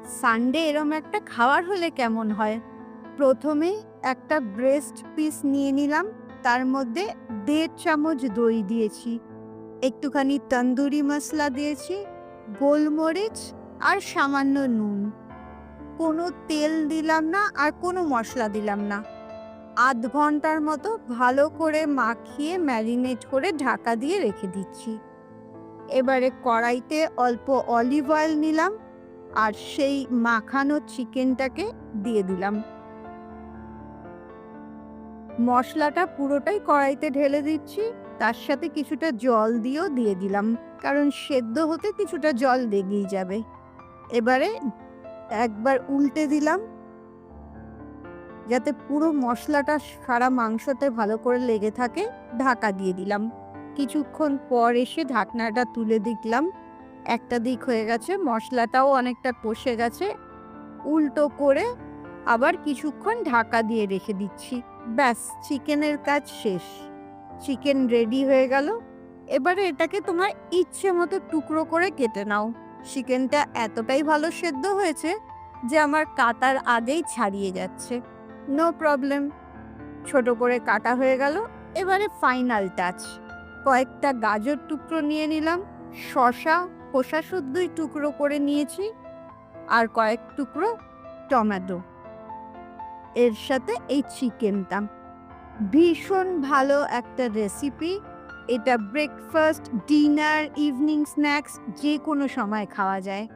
Sunday এরম একটা খাবার হলে কেমন হয়? প্রথমে একটা ব্রেস্ট পিস নিয়ে নিলাম, তার মধ্যে ১.৫ চামচ দই দিয়েছি, একটুখানি তন্দুরি মশলা দিয়েছি, গোলমরিচ আর সামান্য নুন। কোনো তেল দিলাম না আর কোনো মশলা দিলাম না। ০.৫ ঘন্টার মতো ভালো করে মাখিয়ে ম্যারিনেট করে ঢাকা দিয়ে রেখে দিচ্ছি। এবারে কড়াইতে অল্প অলিভ অয়েল নিলাম আর সেই মাখানো চিকেনটাকে দিয়ে দিলাম। মশলাটা পুরোটাই কড়াইতে ঢেলে দিচ্ছি। তার সাথে কিছুটা জল দিয়েও দিয়ে দিলাম। কারণ সেদ্ধ হতে কিছুটা জল লেগেই যাবে। এবারে একবার উল্টে দিলাম যাতে পুরো মশলাটা সারা মাংসতে ভালো করে লেগে থাকে। ঢাকা দিয়ে দিলাম। কিছুক্ষণ পর এসে ঢাকনাটা তুলে দেখলাম একটা দিক হয়ে গেছে, মশলাটাও অনেকটা কষে গেছে। উল্টো করে আবার কিছুক্ষণ ঢাকা দিয়ে রেখে দিচ্ছি। ব্যাস, চিকেনের কাজ শেষ। চিকেন রেডি হয়ে গেল। এবারে এটাকে তোমার ইচ্ছে মতো টুকরো করে কেটে নাও। চিকেনটা এতটাই ভালো সেদ্ধ হয়েছে যে আমার কাটার আগেই ছাড়িয়ে যাচ্ছে। নো প্রবলেম, ছোট করে কাটা হয়ে গেল। এবারে ফাইনাল টাচ, কয়েকটা গাজর টুকরো নিয়ে নিলাম, শসা খোসা শুদ্ধই টুকরো করে নিয়েছি, আর কয়েক টুকরো টমেটো। এর সাথে এই চিকেনটা ভীষণ ভালো একটা রেসিপি। এটা ব্রেকফাস্ট, ডিনার, ইভিনিং স্ন্যাক্স যে কোনো সময় খাওয়া যায়।